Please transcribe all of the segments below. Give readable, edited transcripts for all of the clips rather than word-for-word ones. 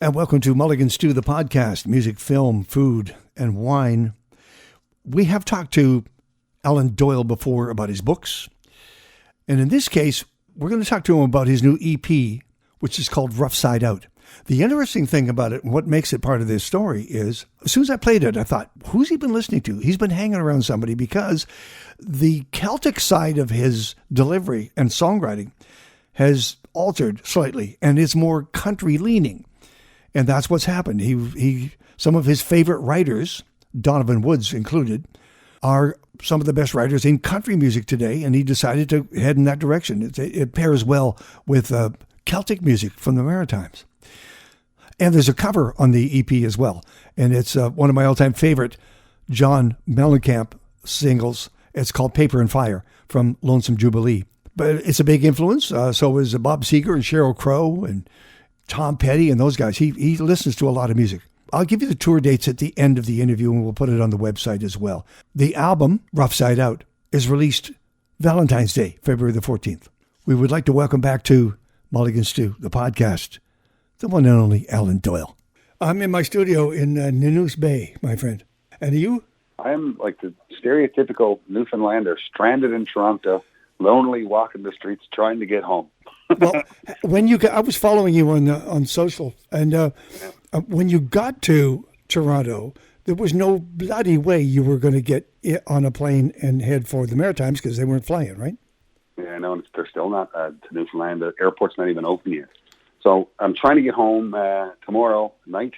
And welcome to Mulligan Stew, the podcast, music, film, food, and wine. We have talked to Alan Doyle before about his books. And in this case, we're going to talk to him about his new EP, which is called Rough Side Out. The interesting thing about it, and what makes it part of this story, is as soon as I played it, I thought, who's he been listening to? He's been hanging around somebody, because the Celtic side of his delivery and songwriting has altered slightly and is more country leaning. And that's what's happened. He some of his favorite writers, Donovan Woods included, are some of the best writers in country music today, and he decided to head in that direction. It pairs well with Celtic music from the Maritimes. And there's a cover on the EP as well, and it's one of my all-time favorite John Mellencamp singles. It's called Paper and Fire from Lonesome Jubilee. But it's a big influence. So is Bob Seger and Sheryl Crow and Tom Petty and those guys. He listens to a lot of music. I'll give you the tour dates at the end of the interview, and we'll put it on the website as well. The album, Rough Side Out, is released Valentine's Day, February the 14th. We would like to welcome back to Mulligan Stew, the podcast, the one and only Alan Doyle. I'm in my studio in Nanoose Bay, my friend. And you? I'm like the stereotypical Newfoundlander, stranded in Toronto, lonely, walking the streets, trying to get home. Well, I was following you on social, and when you got to Toronto, there was no bloody way you were going to get on a plane and head for the Maritimes, because they weren't flying, right? Yeah, no, they're still not to Newfoundland. The airport's not even open yet. So I'm trying to get home tomorrow night,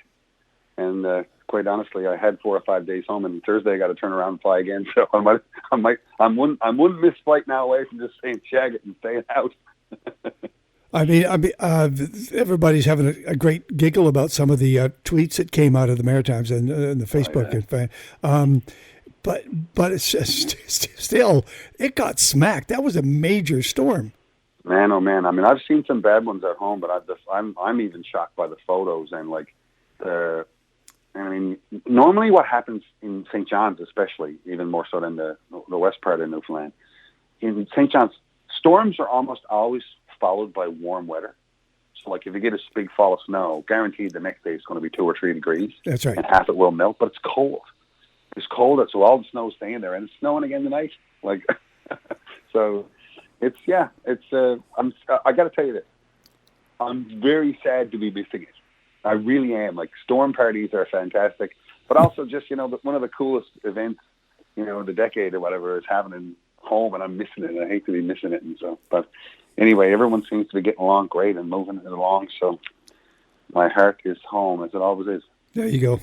and quite honestly, I had 4 or 5 days home, and Thursday I got to turn around and fly again. So I'm one missed flight now away from just saying shag it and staying out. I mean, everybody's having a great giggle about some of the tweets that came out of the Maritimes and the Facebook. Oh, yeah. But it's just, still, it got smacked. That was a major storm. Man, oh man! I mean, I've seen some bad ones at home, but I'm even shocked by the photos and I mean, normally what happens in St. John's, especially, even more so than the west part of Newfoundland, in St. John's, storms are almost always followed by warm weather. So, like, if you get a big fall of snow, guaranteed the next day it's going to be 2 or 3 degrees. That's right. And half it will melt, but it's cold. It's cold, so all the snow's staying there, and it's snowing again tonight. Like, so I got to tell you this. I'm very sad to be missing it. I really am. Like, storm parties are fantastic, but also just, one of the coolest events, of the decade or whatever is happening home, and I'm missing it, and I hate to be missing it. And so, but anyway, everyone seems to be getting along great and moving it along, so my heart is home, as it always is. There you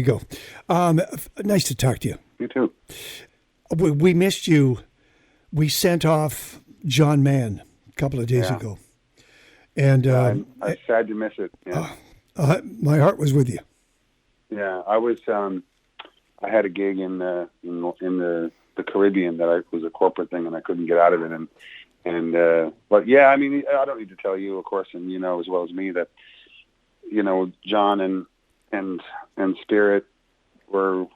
go. Nice to talk to you. You too. We missed you. We sent off John Mann a couple of days ago. And I'm sad to miss it. Yeah. My heart was with you. Yeah, I was. I had a gig in the Caribbean that was a corporate thing, and I couldn't get out of it. But yeah, I mean, I don't need to tell you, of course, and you know as well as me that John and Spirit were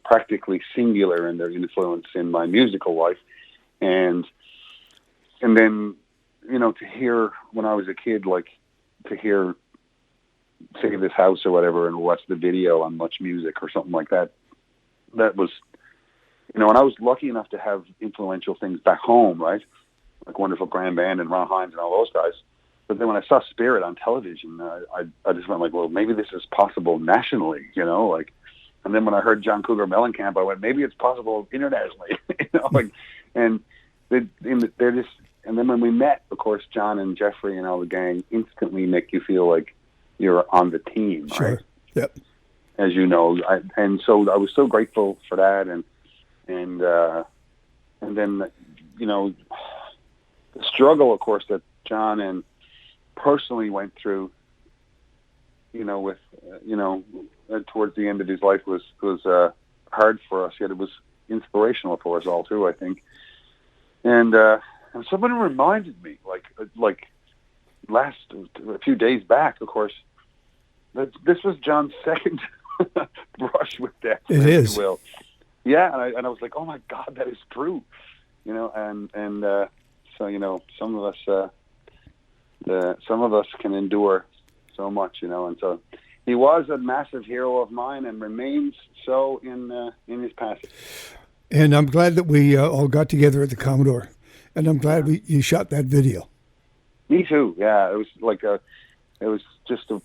practically singular in their influence in my musical life, and then to hear when I was a kid, like to hear Save This House or whatever and watch the video on Much Music or something like that. That was, and I was lucky enough to have influential things back home, right? Like Wonderful Grand Band and Ron Hines and all those guys. But then when I saw Spirit on television, I just went like, well, maybe this is possible nationally, and then when I heard John Cougar Mellencamp, I went, maybe it's possible internationally, and they're just, and then when we met, of course, John and Jeffrey and all the gang instantly make you feel like you're on the team, sure. Right? Yep. As you know, and so I was so grateful for that, and then the struggle, of course, that John and personally went through, with towards the end of his life was hard for us, yet it was inspirational for us all too, I think. And somebody reminded me, like a few days back, of course, that this was John's second brush with death. It is. You will. Yeah, and I was like, oh my God, that is true. So some of us some of us can endure so much, and so he was a massive hero of mine and remains so in his passing. And I'm glad that we all got together at the Commodore, and I'm glad you shot that video. Me too. Yeah, it was like it was just a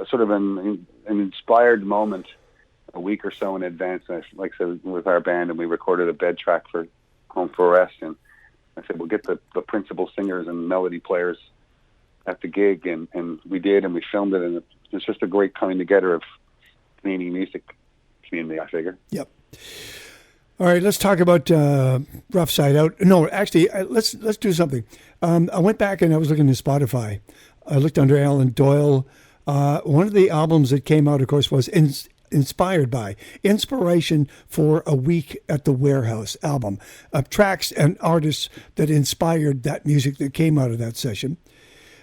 sort of an inspired moment a week or so in advance. Like I said, with our band, and we recorded a bed track for Home for Rest, and I said, we'll get the principal singers and melody players at the gig, and we did, and we filmed it, and it's just a great coming together of Canadian music community, I figure. Yep. All right, let's talk about Rough Side Out. No, actually, let's do something. I went back and I was looking at Spotify. I looked under Alan Doyle. One of the albums that came out, of course, was inspired by Inspiration for a Week at the Warehouse album of tracks and artists that inspired that music that came out of that session.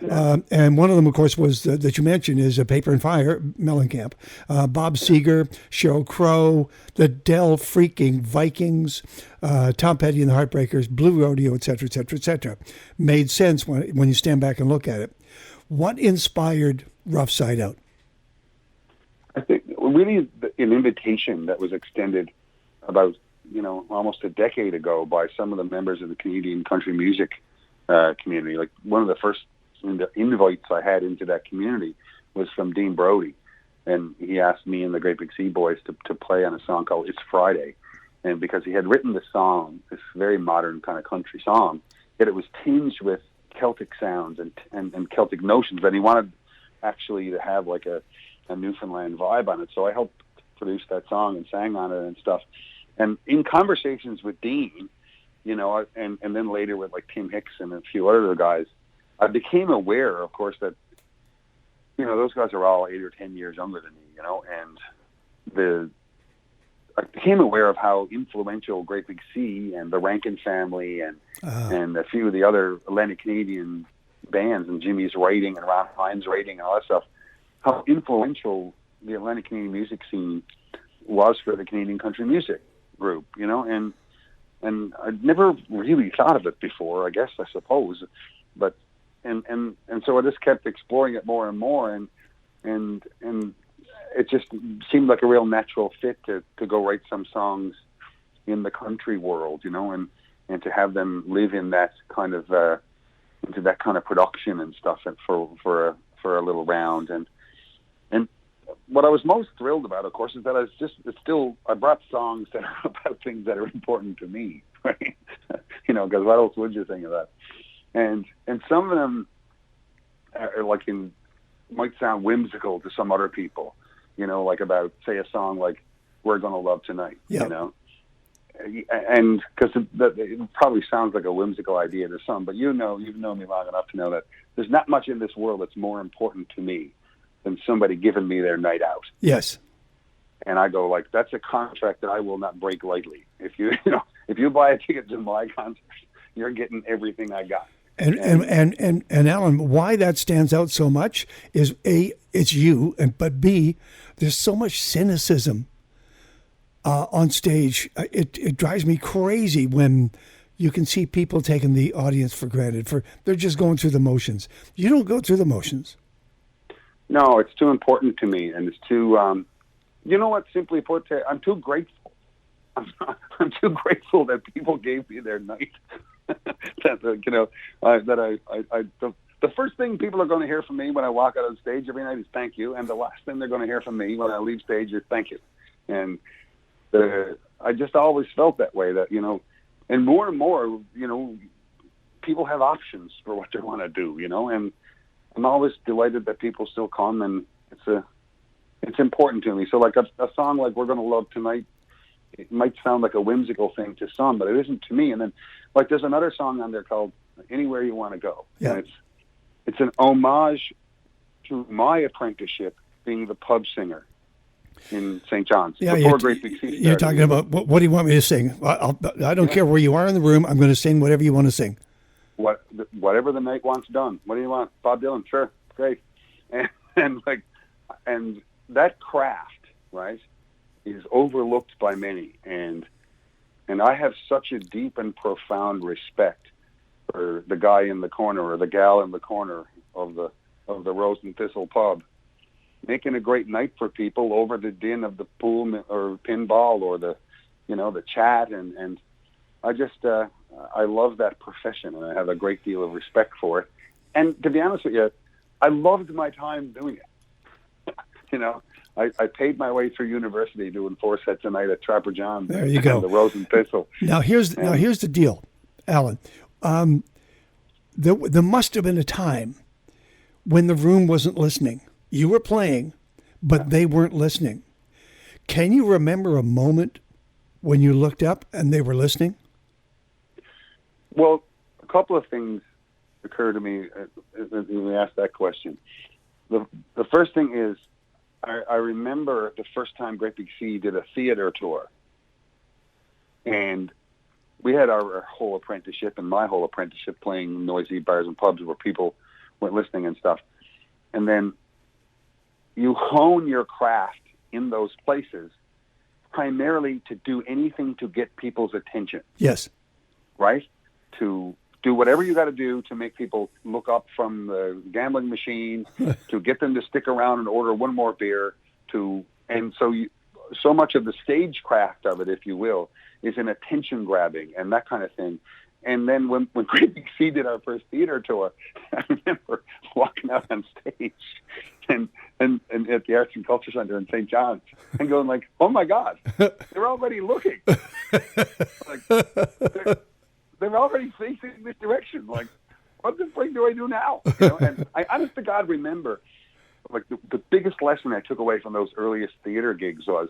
And one of them, of course, was that you mentioned is Paper and Fire, Mellencamp, Bob Seger, Sheryl Crow, the Del freaking Vikings, Tom Petty and the Heartbreakers, Blue Rodeo, et cetera, et cetera, et cetera. Made sense when you stand back and look at it. What inspired Rough Side Out? I think really an invitation that was extended about, almost a decade ago by some of the members of the Canadian country music community. Like one of the first invites I had into that community was from Dean Brody, and he asked me and the Great Big Sea Boys to play on a song called It's Friday. And because he had written the song, this very modern kind of country song, yet it was tinged with Celtic sounds and Celtic notions, and he wanted actually to have like a Newfoundland vibe on it. So I helped produce that song and sang on it and stuff. And in conversations with Dean, and then later with like Tim Hicks and a few other guys, I became aware, of course, that, those guys are all 8 or 10 years younger than me, and I became aware of how influential Great Big Sea and the Rankin family and a few of the other Atlantic Canadian bands and Jimmy's writing and Ron Hines writing and all that stuff, how influential the Atlantic Canadian music scene was for the Canadian country music group, and I'd never really thought of it before, I suppose, but and so I just kept exploring it more and more, and it just seemed like a real natural fit to go write some songs in the country world, and to have them live in that kind of into that kind of production and stuff, and for a little round. And what I was most thrilled about, of course, is that I brought songs that are about things that are important to me, right? Because what else would you think of that? And some of them are might sound whimsical to some other people, like about, say, a song like We're Gonna Love Tonight, and because it probably sounds like a whimsical idea to some, but you've known me long enough to know that there's not much in this world that's more important to me than somebody giving me their night out. Yes. And I go like, that's a contract that I will not break lightly. If you buy a ticket to my concert, you're getting everything I got. And Alan, why that stands out so much is A, it's you, but B, there's so much cynicism on stage. It drives me crazy when you can see people taking the audience for granted. They're just going through the motions. You don't go through the motions. No, it's too important to me, and it's too. Simply put, I'm too grateful. I'm too grateful that people gave me their night. The first thing people are going to hear from me when I walk out on stage every night is thank you, and the last thing they're going to hear from me when I leave stage is thank you. And I just always felt that way, that and more, people have options for what they want to do, and I'm always delighted that people still come, and it's important to me. So like a song like We're Gonna Love Tonight, it might sound like a whimsical thing to some, but it isn't to me. And then like there's another song on there called Anywhere You Want to Go. Yeah. And it's an homage to my apprenticeship being the pub singer in St. John's before Great Big Sea started. You're talking about, what do you want me to sing? I don't care where you are in the room. I'm going to sing whatever you want to sing. Whatever the night wants done. What do you want? Bob Dylan, sure, great. And that craft, right, is overlooked by many, and I have such a deep and profound respect for the guy in the corner or the gal in the corner of the Rose and Thistle pub, making a great night for people over the din of the pool or pinball or the chat, and I just I love that profession, and I have a great deal of respect for it. And to be honest with you, I loved my time doing it. I paid my way through university doing 4 sets a night at Trapper John's. There you go. The Rose and Thistle. Now here's the deal, Alan. There must have been a time when the room wasn't listening. You were playing, but they weren't listening. Can you remember a moment when you looked up and they were listening? Well, a couple of things occur to me when you ask that question. The first thing is, I remember the first time Great Big Sea did a theater tour. And we had our whole apprenticeship and my whole apprenticeship playing noisy bars and pubs where people weren't listening and stuff. And then you hone your craft in those places primarily to do anything to get people's attention. Yes. Right? To do whatever you got to do to make people look up from the gambling machine, to get them to stick around and order one more beer. And so much of the stagecraft of it, if you will, is in attention grabbing and that kind of thing. And then when Great Big Sea did our first theater tour, I remember walking out on stage and at the Arts and Culture Center in St. John's and going like, "Oh my God, they're already looking." They're already facing this direction. Like, what the freak do I do now? And I honest to God remember, like, the biggest lesson I took away from those earliest theater gigs was,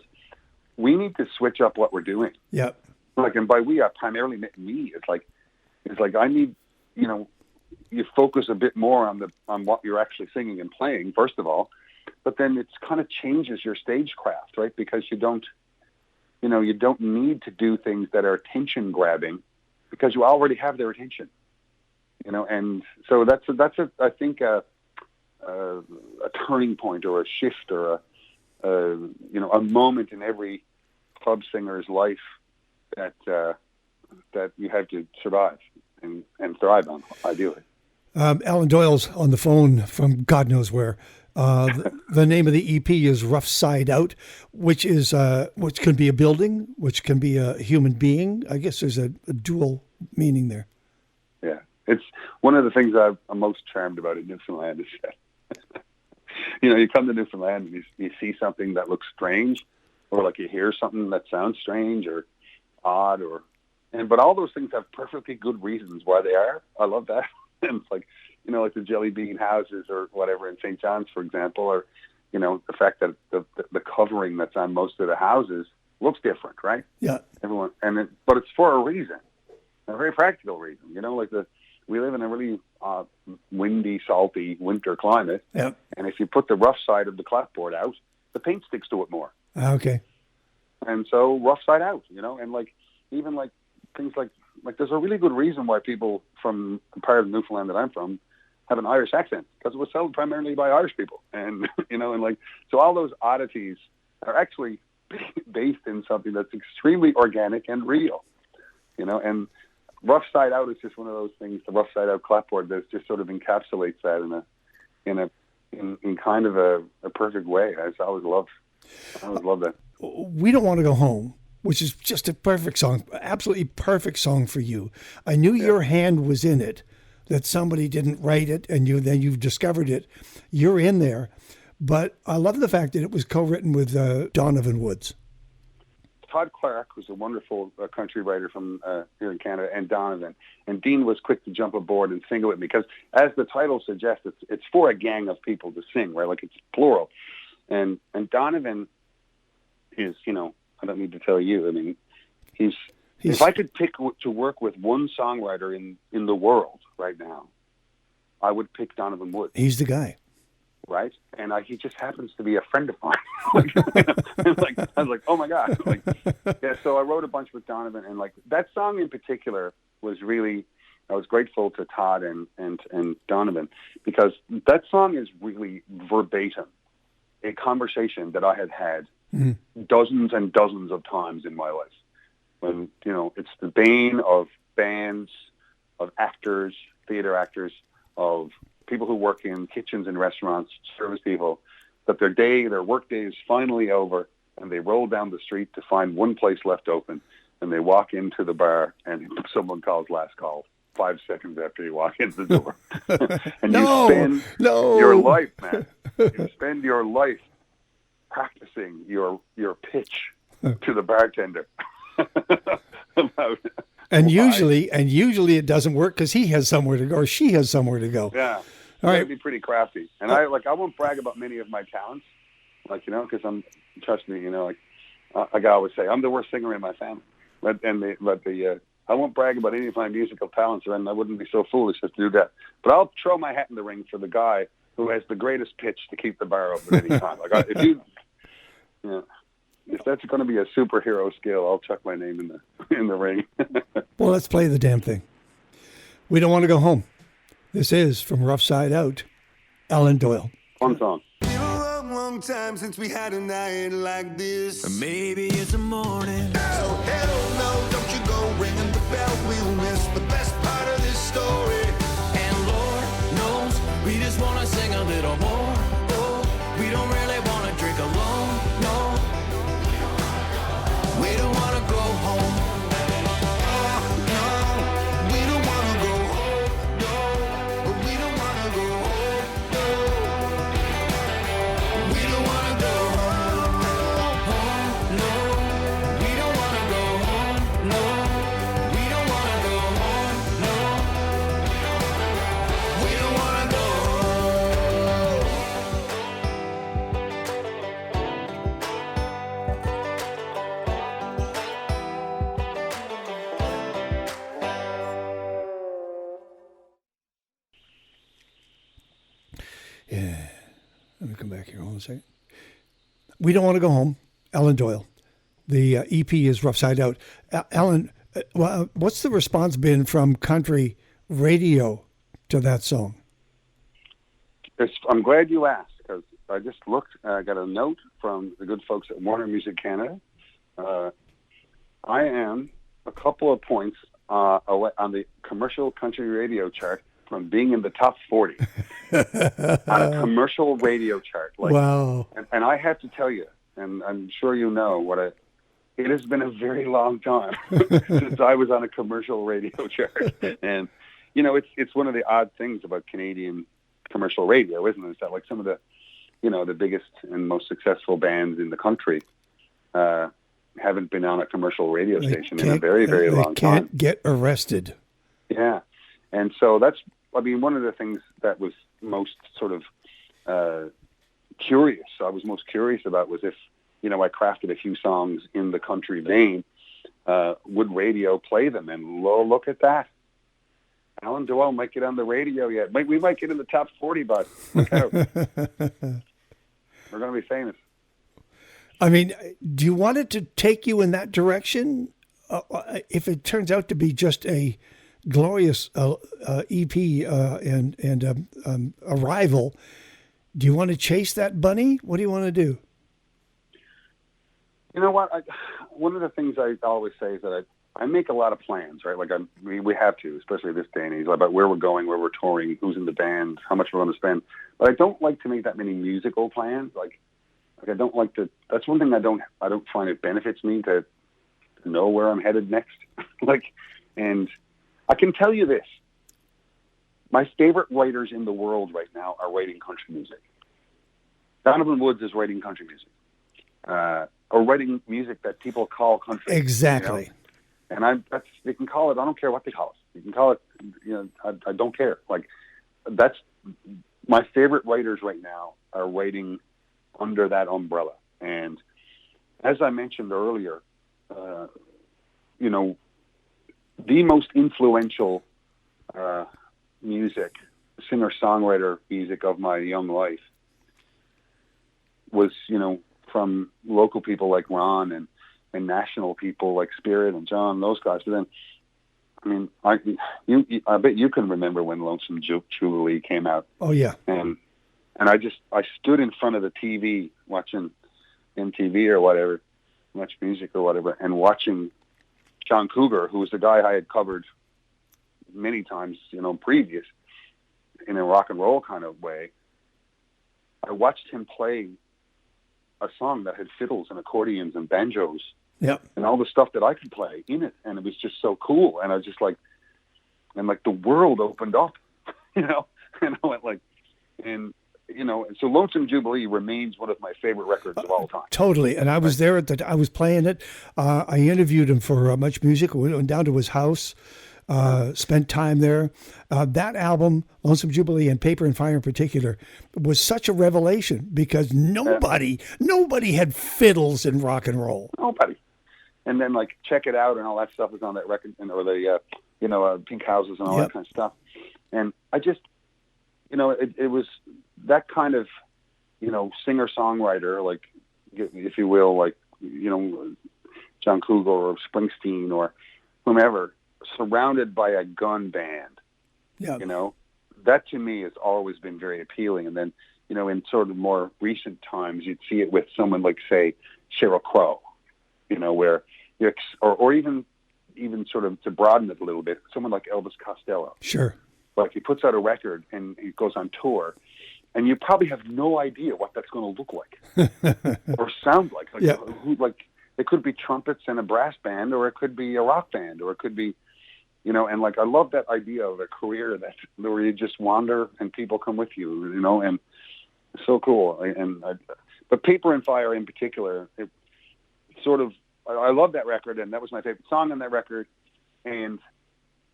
we need to switch up what we're doing. Yep. Like, and by we, I primarily meant me. It's like I need, you focus a bit more on what you're actually singing and playing, first of all, but then it's kind of changes your stagecraft, right? Because you don't need to do things that are attention grabbing, because you already have their attention, and so that's I think a turning point or a shift or a moment in every pub singer's life that you have to survive and thrive on, ideally. Alan Doyle's on the phone from God knows where. The name of the EP is Rough Side Out, which can be a building, which can be a human being. I guess there's a dual meaning there. Yeah, it's one of the things I'm most charmed about in Newfoundland is that, you come to Newfoundland and you see something that looks strange, or like you hear something that sounds strange or odd, but all those things have perfectly good reasons why they are. I love that. And it's like, like the jelly bean houses or whatever in St. John's, for example, or, the fact that the covering that's on most of the houses looks different, right? Yeah. But it's for a reason, a very practical reason. We live in a really windy, salty winter climate. Yeah. And if you put the rough side of the clapboard out, the paint sticks to it more. Okay. And so rough side out, and even things like there's a really good reason why people from the part of Newfoundland that I'm from have an Irish accent, because it was sold primarily by Irish people. And, so all those oddities are actually based in something that's extremely organic and real, and Rough Side Out is just one of those things, the Rough Side Out clapboard, that just sort of encapsulates that in kind of a perfect way. I always love that. We Don't Want to Go Home, which is just a perfect song, absolutely perfect song for you. I knew your hand was in it, that somebody didn't write it, and then you've discovered it. You're in there. But I love the fact that it was co-written with Donovan Woods. Todd Clark was a wonderful country writer from here in Canada, and Donovan. And Dean was quick to jump aboard and sing it with me, because as the title suggests, it's for a gang of people to sing, right? Like, it's plural. And Donovan is, I don't need to tell you. I mean, he's if I could pick to work with one songwriter in the world right now, I would pick Donovan Woods. He's the guy. Right? And he just happens to be a friend of mine. I was like, oh my God. So I wrote a bunch with Donovan, and that song in particular was really, I was grateful to Todd and Donovan, because that song is really verbatim a conversation that I had dozens and dozens of times in my life. When, it's the bane of bands, of actors, theater actors, of people who work in kitchens and restaurants, service people, that their work day is finally over, and they roll down the street to find one place left open, and they walk into the bar, and someone calls last call 5 seconds after you walk in the door. And you spend your life, man. You spend your life practicing your pitch to the bartender. And usually it doesn't work because he has somewhere to go or she has somewhere to go. Yeah. All right. Be pretty crafty. And I won't brag about many of my talents, because trust me, like I always say, I'm the worst singer in my family. I won't brag about any of my musical talents, and I wouldn't be so foolish as to do that. But I'll throw my hat in the ring for the guy who has the greatest pitch to keep the bar open at any time. If that's going to be a superhero skill, I'll chuck my name in the ring. Well, let's play the damn thing. We Don't Want to Go Home. This is from Rough Side Out, Alan Doyle. Fun song. Long time since we had a night like this. Maybe it's a morning. So hell no, don't you go ringing the bell. We'll miss the best part of this story. And Lord knows we just want to sing a little more. Oh, we don't really want to drink alone. No, we don't want to go home. Oh, no, we don't want to go home. No, but we don't want to go home. No, we don't want to go home. No, we don't want to go home. No, we don't want to go home. No, we don't want to go home. Yeah. Let me come back here. Hold on a second. We Don't Want to Go Home, Alan Doyle. The EP is Rough Side Out. Alan, what's the response been from country radio to that song? I'm glad you asked, because I just looked. I got a note from the good folks at Warner Music Canada. I am a couple of points away on the commercial country radio chart from being in the top 40 on a commercial radio chart. Wow. And I have to tell you, and I'm sure you know, it has been a very long time since I was on a commercial radio chart. And, it's one of the odd things about Canadian commercial radio, isn't it? Is that some of the, the biggest and most successful bands in the country haven't been on a commercial radio station in a very, very long time. They can't get arrested. Yeah. And so that's, one of the things that was most sort of curious, I was most curious about was if, I crafted a few songs in the country vein, would radio play them? And look at that. Alan Doyle might get on the radio yet. We might get in the top 40, bud. Look out. We're going to be famous. Do you want it to take you in that direction? If it turns out to be just a glorious EP and arrival, do you want to chase that bunny? What do you want to do? You know what? One of the things I always say is that I make a lot of plans, right? We have to, especially this day and age, about where we're going, where we're touring, who's in the band, how much we're going to spend. But I don't like to make that many musical plans. I don't like to. That's one thing I don't find it benefits me to know where I'm headed next. And I can tell you this: my favorite writers in the world right now are writing country music. Donovan Woods is writing country music, or writing music that people call country. Exactly. And they can call it. I don't care what they call it. You can call it. I don't care. That's my favorite writers right now are writing under that umbrella. And as I mentioned earlier, the most influential music, singer-songwriter music of my young life was, from local people like Ron and national people like Spirit and John, those guys. But then, I bet you can remember when Lonesome Jubilee came out. Oh yeah. And I stood in front of the TV watching MTV or whatever, Much Music or whatever, and watching John Cougar, who was the guy I had covered many times, previous. in a rock and roll kind of way, I watched him play a song that had fiddles and accordions and banjos and all the stuff that I could play in it. And it was just so cool. And I was just like, and like the world opened up, you know, and I went like, and, you know, and so Lonesome Jubilee remains one of my favorite records of all time. Totally. And I was there I was playing it. I interviewed him for Much Music. We went down to his house, spent time there. That album, Lonesome Jubilee and Paper and Fire in particular, was such a revelation because nobody had fiddles in rock and roll. Nobody. And then like Check It Out and all that stuff was on that record, or the, Pink Houses and all that kind of stuff. And I just, you know, it was that kind of, you know, singer-songwriter, like, if you will, like, you know, John Cougar or Springsteen or whomever, surrounded by a gun band, you know, that to me has always been very appealing. And then, you know, in sort of more recent times, you'd see it with someone like, say, Sheryl Crow, you know, where, or even sort of to broaden it a little bit, someone like Elvis Costello. Sure. Like he puts out a record and he goes on tour, and you probably have no idea what that's going to look like or sound like. Like it could be trumpets and a brass band, or it could be a rock band, or it could be, you know. And like I love that idea of a career where you just wander and people come with you, you know, and it's so cool. But Paper and Fire in particular, it sort of, I love that record, and that was my favorite song on that record. And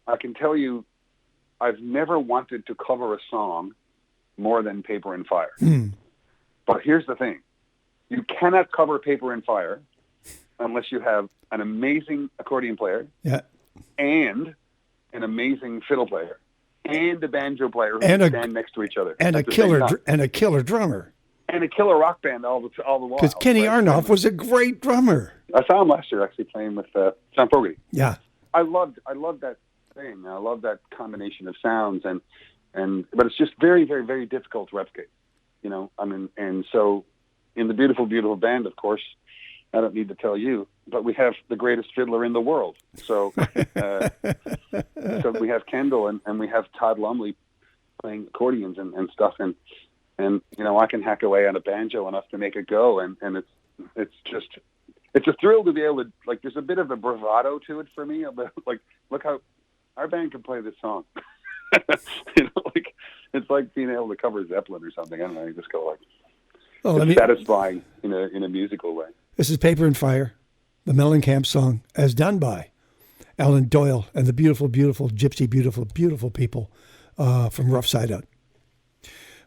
I can tell you, I've never wanted to cover a song more than Paper and Fire. But here's the thing. You cannot cover Paper and Fire unless you have an amazing accordion player and an amazing fiddle player and a banjo player who stand next to each other. And a killer drummer. And a killer rock band all the while. Because Kenny Arnoff was a great drummer. I saw him last year actually playing with John Fogerty. Yeah. I loved that thing. I love that combination of sounds, but it's just very, very, very difficult to replicate, you know. I mean, and so in the Beautiful, Beautiful Band, of course, I don't need to tell you, but we have the greatest fiddler in the world. So, so we have Kendall and we have Todd Lumley playing accordions and stuff, and you know, I can hack away on a banjo enough to make it go, and it's a thrill to be able to, like, there's a bit of a bravado to it for me, about, like, look how our band can play this song. You know, like, it's like being able to cover Zeppelin or something. I don't know, you just go like, it's satisfying in a musical way. This is Paper and Fire, the Mellencamp song, as done by Alan Doyle and the beautiful, beautiful, gypsy, beautiful, beautiful people from Rough Side Out.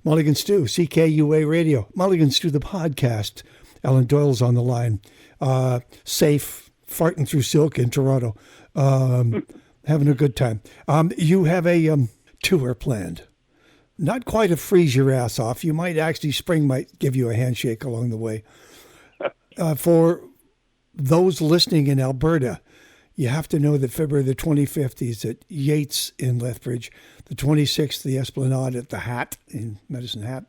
Mulligan Stew, CKUA Radio. Mulligan Stew, the podcast. Alan Doyle's on the line. Safe, farting through silk in Toronto. Having a good time. You have a tour planned. Not quite a freeze your ass off. You might actually, Spring might give you a handshake along the way. For those listening in Alberta, you have to know that February the 25th is at Yates in Lethbridge, the 26th, the Esplanade at the Hat in Medicine Hat,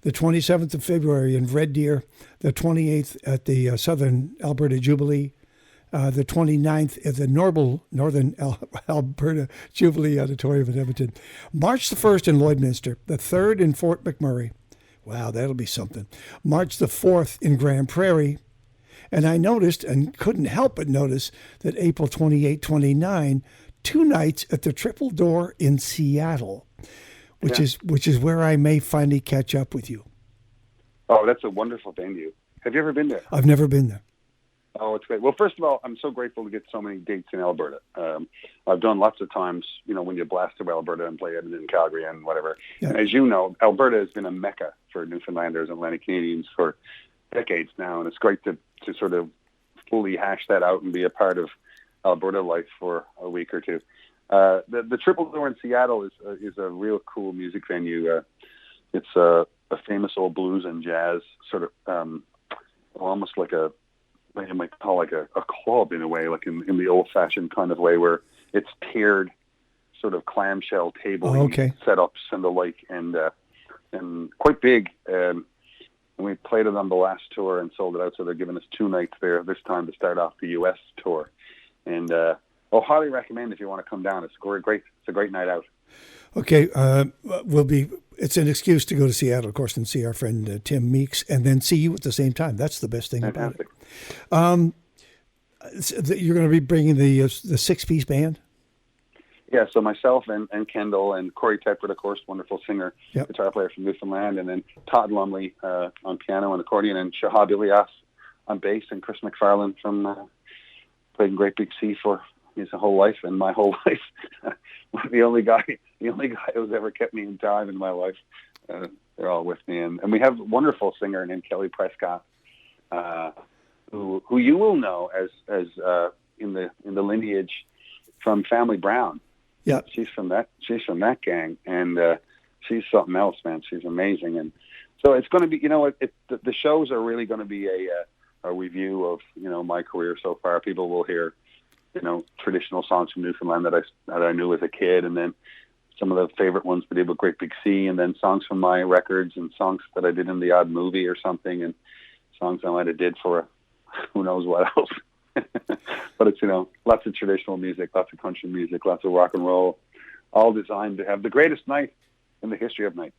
the 27th of February in Red Deer, the 28th at the Southern Alberta Jubilee, the 29th at the Northern Alberta Jubilee Auditorium in Edmonton, March the 1st in Lloydminster, the 3rd in Fort McMurray. Wow, that'll be something. March the 4th in Grand Prairie. And I noticed, and couldn't help but notice, that April 28, 29, 2 nights at the Triple Door in Seattle, which is where I may finally catch up with you. Oh, that's a wonderful venue. Have you ever been there? I've never been there. Oh, it's great. Well, first of all, I'm so grateful to get so many dates in Alberta. I've done lots of times, you know, when you blast through Alberta and play Edmonton, Calgary, and whatever. Yeah. And as you know, Alberta has been a mecca for Newfoundlanders and Atlantic Canadians for decades now, and it's great to sort of fully hash that out and be a part of Alberta life for a week or two. The Triple Door in Seattle is a real cool music venue. It's a famous old blues and jazz sort of almost like you might call like a club in a way, like in the old-fashioned kind of way, where it's tiered sort of clamshell tabling setups and the like, and quite big. And we played it on the last tour and sold it out, so they're giving us 2 nights there this time to start off the U.S. tour. And I'll highly recommend if you want to come down. It's great. It's a great night out. Okay, it's an excuse to go to Seattle, of course, and see our friend Tim Meeks, and then see you at the same time. That's the best thing Fantastic. about it. You're going to be bringing the 6-piece band? Yeah, so myself and Kendall and Corey Tepford, of course, wonderful singer, guitar player from Newfoundland, and then Todd Lumley on piano and accordion, and Shahab Ilyas on bass, and Chris McFarlane from played in Great Big Sea for his whole life and my whole life. the only guy who's ever kept me in time in my life. They're all with me, and we have a wonderful singer named Kelly Prescott, who you will know as in the lineage from Family Brown. Yeah, she's from that gang, and she's something else, man. She's amazing, and so it's going to be, the shows are really going to be a review of my career so far. People will hear traditional songs from Newfoundland that I knew as a kid, and then some of the favorite ones we did with Great Big Sea, and then songs from my records and songs that I did in the odd movie or something, and songs I might have did for who knows what else. But it's, lots of traditional music, lots of country music, lots of rock and roll, all designed to have the greatest night in the history of night.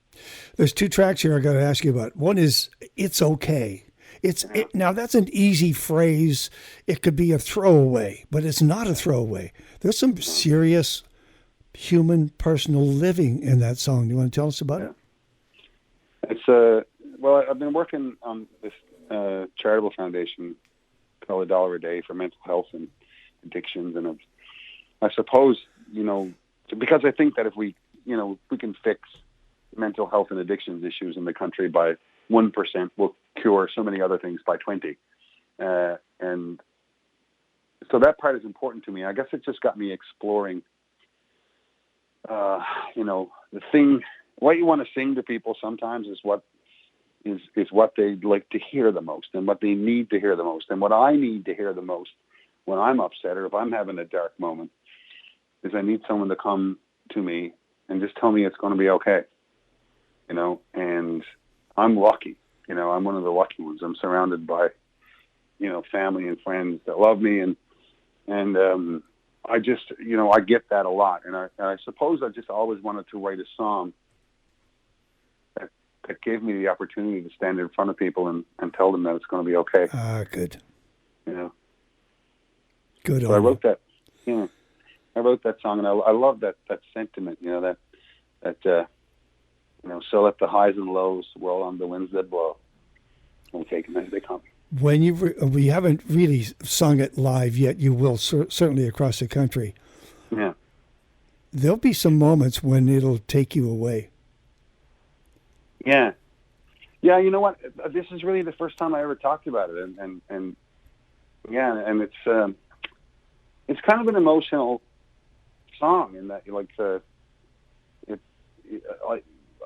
There's 2 tracks here I got to ask you about. One is It's Okay. Now, that's an easy phrase. It could be a throwaway, but it's not a throwaway. There's some serious human, personal living in that song. Do you want to tell us about it? It's well, I've been working on this charitable foundation called $1 a Day for mental health and addictions, and I suppose because I think that if we can fix mental health and addictions issues in the country by 1%, we'll cure so many other things by 20, and so that part is important to me. I guess it just got me exploring the thing. What you want to sing to people sometimes is what they like to hear the most, and what they need to hear the most, and what I need to hear the most when I'm upset or if I'm having a dark moment is I need someone to come to me and just tell me it's going to be okay, and I'm lucky, I'm one of the lucky ones. I'm surrounded by, family and friends that love me, and I just, I get that a lot, and I suppose I just always wanted to write a song that gave me the opportunity to stand in front of people and tell them that it's going to be okay. Good. Good. So I wrote that. I wrote that song, and I love that sentiment. So let the highs and lows whirl on the winds that blow. We'll take them as they come. When we haven't really sung it live yet, you will certainly across the country. Yeah. There'll be some moments when it'll take you away. Yeah. Yeah, you know what? This is really the first time I ever talked about it, and it's kind of an emotional song in that,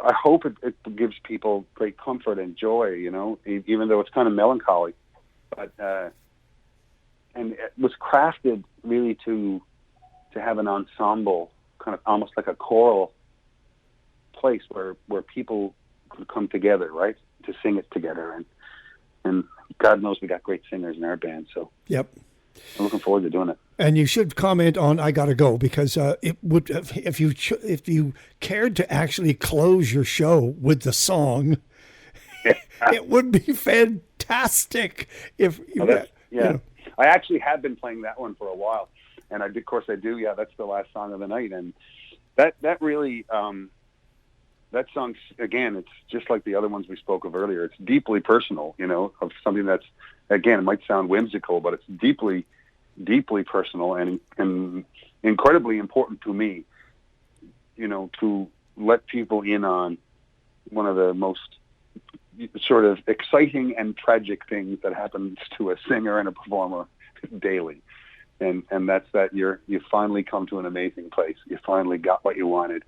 I hope it gives people great comfort and joy, even though it's kind of melancholy, but and it was crafted really to have an ensemble, kind of almost like a choral place where people could come together, right, to sing it together, and God knows we got great singers in our band, so yep, I'm looking forward to doing it. And you should comment on "I Gotta Go" because it would, if you cared to actually close your show with the song, it would be fantastic. I actually have been playing that one for a while, and of course I do. Yeah, that's the last song of the night, and that really. That song, again, it's just like the other ones we spoke of earlier. It's deeply personal, of something that's, again, it might sound whimsical, but it's deeply, deeply personal and incredibly important to me, to let people in on one of the most sort of exciting and tragic things that happens to a singer and a performer daily. And that's that you finally come to an amazing place. You finally got what you wanted,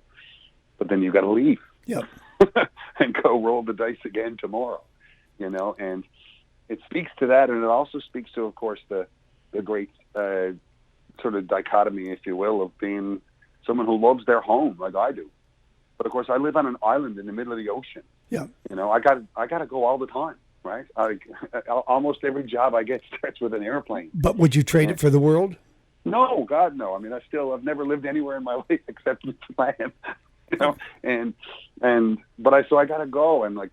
but then you got to leave. Yep. And go roll the dice again tomorrow, and it speaks to that, and it also speaks to, of course, the great sort of dichotomy, if you will, of being someone who loves their home like I do, but of course I live on an island in the middle of the ocean. Yeah. I got to go all the time, right? Almost every job I get starts with an airplane. But would you trade it for the world? No, God, no. I mean, I've never lived anywhere in my life except in land. you know, but I got to go. And like,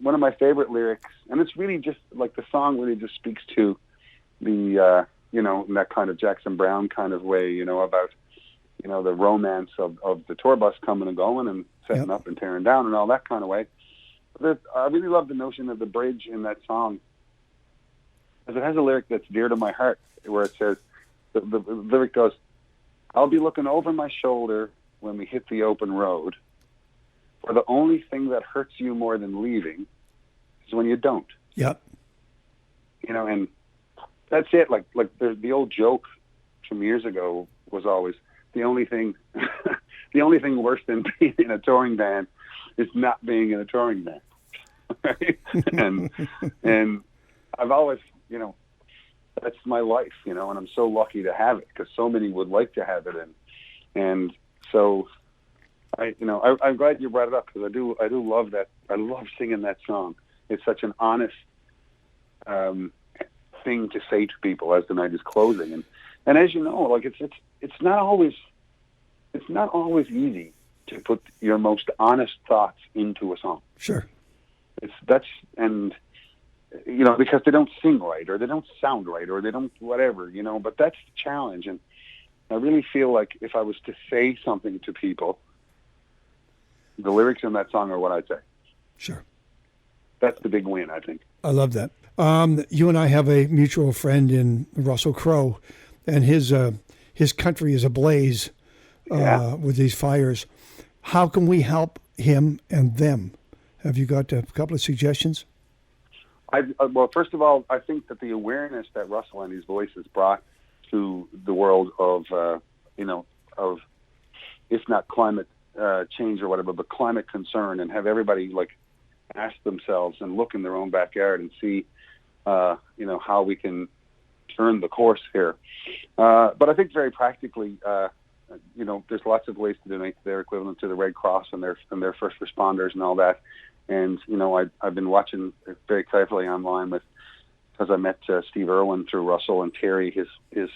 one of my favorite lyrics, and it's really just like the song really just speaks to the, you know, in that kind of Jackson Browne kind of way, you know, about, you know, the romance of the tour bus coming and going and setting up and tearing down and all that kind of way. But I really love the notion of the bridge in that song, because it has a lyric that's dear to my heart, where it says, the lyric goes, "I'll be looking over my shoulder when we hit the open road, for the only thing that hurts you more than leaving is when you don't." Yep. You know, and that's it. Like the old joke from years ago was always, the only thing worse than being in a touring band is not being in a touring band. Right? and I've always, you know, that's my life, you know, and I'm so lucky to have it, because so many would like to have it. And so I'm glad you brought it up, because I do love that. I love singing that song. It's such an honest thing to say to people as the night is closing. And as you know, like it's not always easy to put your most honest thoughts into a song. Sure. And you know, because they don't sing right, or they don't sound right, or they don't whatever, you know, but that's the challenge. And I really feel like if I was to say something to people, the lyrics in that song are what I'd say. Sure. That's the big win, I think. I love that. You and I have a mutual friend in Russell Crowe, and his country is ablaze with these fires. How can we help him and them? Have you got a couple of suggestions? Well, first of all, I think that the awareness that Russell and his voice has brought to the world of, of if not climate change or whatever, but climate concern, and have everybody like ask themselves and look in their own backyard and see, how we can turn the course here. But I think very practically, there's lots of ways to donate their equivalent to the Red Cross and their first responders and all that. And, I've been watching very carefully online because I met Steve Irwin through Russell and Terry, his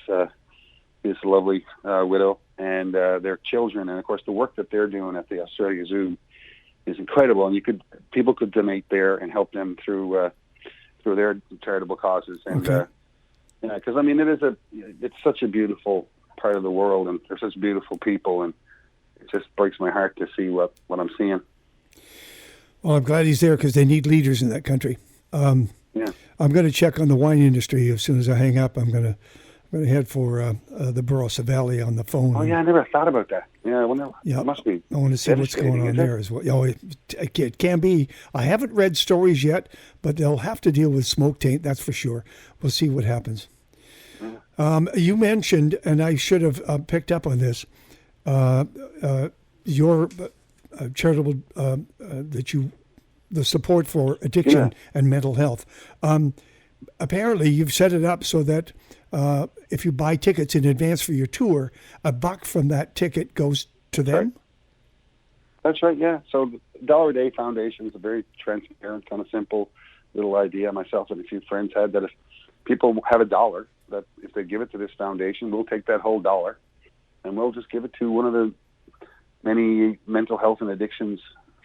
lovely widow, and their children. And of course, the work that they're doing at the Australia Zoo is incredible. And people could donate there and help them through their charitable causes. And, because it's such a beautiful part of the world, and they're such beautiful people, and it just breaks my heart to see what I'm seeing. Well, I'm glad he's there, because they need leaders in that country. I'm going to check on the wine industry as soon as I hang up. I'm going to head for the Barossa Valley on the phone. Oh, yeah, I never thought about that. Yeah, I wonder. It must be. I want to see what's going on there as well. Oh, it can be. I haven't read stories yet, but they'll have to deal with smoke taint, that's for sure. We'll see what happens. Yeah. You mentioned, and I should have picked up on this, your charitable, the support for addiction and mental health. Apparently, you've set it up so that if you buy tickets in advance for your tour, $1 from that ticket goes to them? Right. That's right, yeah. So the Dollar a Day Foundation is a very transparent, kind of simple little idea myself and a few friends had, that if people have $1, that if they give it to this foundation, we'll take that whole $1 and we'll just give it to one of the many mental health and addictions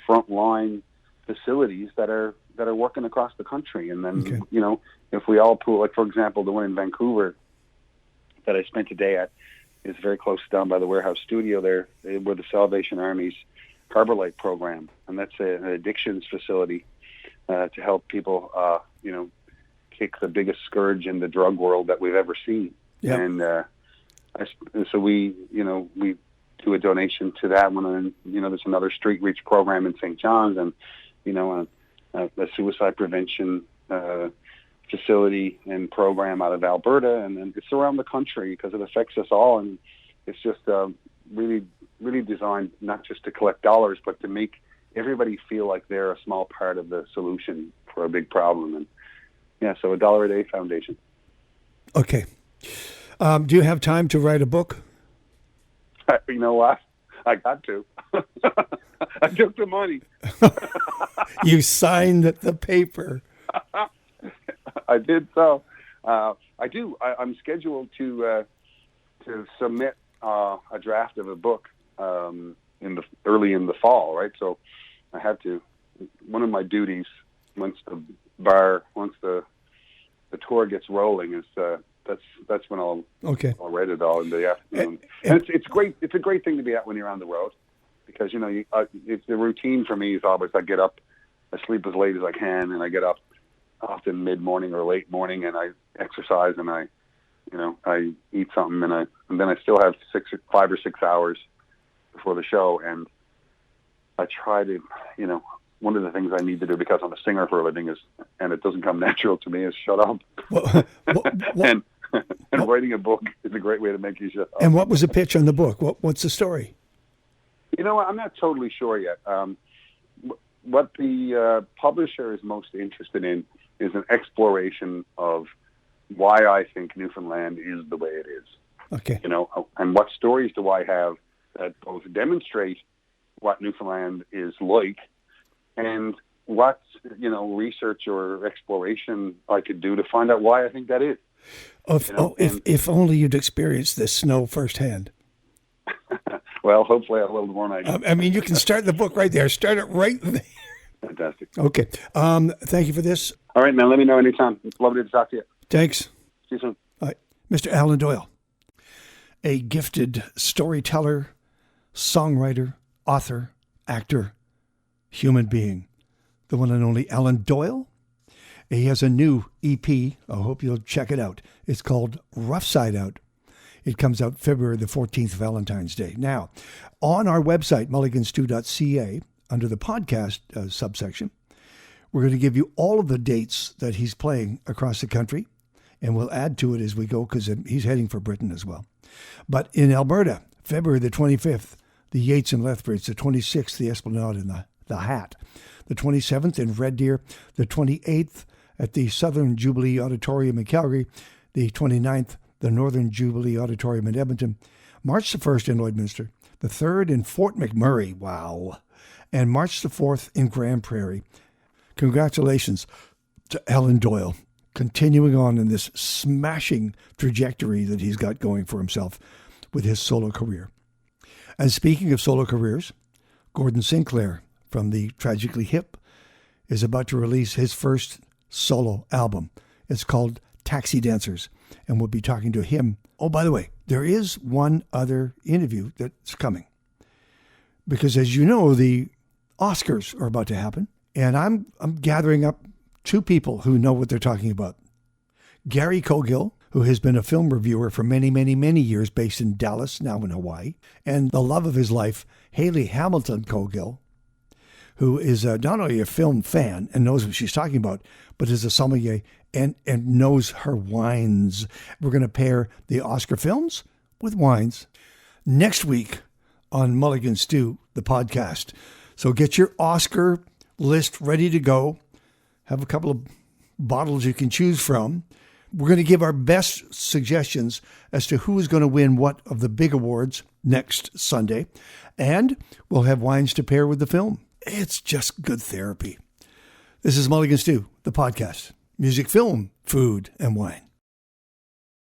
frontline facilities that are working across the country. And then, if we all pool, like, for example, the one in Vancouver that I spent a day at is very close down by the Warehouse Studio there, where the Salvation Army's Harbor Light program. And that's an addictions facility to help people, kick the biggest scourge in the drug world that we've ever seen. Yep. And so we do a donation to that one. And, there's another Street Reach program in St. John's, and, a suicide prevention facility and program out of Alberta. And then it's around the country because it affects us all. And it's just really, really designed not just to collect dollars, but to make everybody feel like they're a small part of the solution for a big problem. And so a Dollar a Day Foundation. Okay. Do you have time to write a book? You know what? I got to. I took the money. You signed the paper. I did so. I do. I'm scheduled to submit a draft of a book early in the fall, right? So I had to. One of my duties once the tour gets rolling is that's when I'll write it all in the afternoon. And it's great. It's a great thing to be at when you're on the road, because it's the routine for me is always I get up, I sleep as late as I can, and I get up often mid-morning or late morning, and I exercise, and I eat something, and then I still have 5 or 6 hours before the show, and I try to, one of the things I need to do, because I'm a singer for a living, and it doesn't come natural to me, is shut up. And writing a book is a great way to make you shut up. And what was the pitch on the book? What's the story? I'm not totally sure yet. What the publisher is most interested in is an exploration of why I think Newfoundland is the way it is. Okay. And what stories do I have that both demonstrate what Newfoundland is like, and what research or exploration I could do to find out why I think that is. If only you'd experienced this snow firsthand. Well, hopefully I will one night. I mean, you can start the book right there. Start it right there. Fantastic. Okay. Thank you for this. All right, man. Let me know anytime. It's lovely to talk to you. Thanks. See you soon. All right. Mr. Alan Doyle, a gifted storyteller, songwriter, author, actor, human being, the one and only Alan Doyle. He has a new EP. I hope you'll check it out. It's called Rough Side Out. It comes out February the 14th, Valentine's Day. Now, on our website, mulliganstew.ca, under the podcast subsection, we're going to give you all of the dates that he's playing across the country, and we'll add to it as we go, because he's heading for Britain as well. But in Alberta, February the 25th, the Yates in Lethbridge, the 26th, the Esplanade in the Hat, the 27th in Red Deer, the 28th at the Southern Jubilee Auditorium in Calgary, the 29th, the Northern Jubilee Auditorium in Edmonton, March the 1st in Lloydminster, the 3rd in Fort McMurray, wow, and March the 4th in Grand Prairie. Congratulations to Alan Doyle, continuing on in this smashing trajectory that he's got going for himself with his solo career. And speaking of solo careers, Gordon Sinclair from the Tragically Hip is about to release his first solo album. It's called Taxi Dancers, and we'll be talking to him. Oh, by the way, there is one other interview that's coming, because as you know, the Oscars are about to happen, and I'm gathering up two people who know what they're talking about. Gary Cogill, who has been a film reviewer for many, many, many years, based in Dallas, now in Hawaii, and the love of his life, Haley Hamilton Cogill, who is not only a film fan and knows what she's talking about, but is a sommelier and knows her wines. We're going to pair the Oscar films with wines next week on Mulligan Stew, the podcast. So get your Oscar list ready to go. Have a couple of bottles you can choose from. We're going to give our best suggestions as to who is going to win what of the big awards next Sunday. And we'll have wines to pair with the film. It's just good therapy. This is Mulligan Stew, the podcast. Music, film, food, and wine.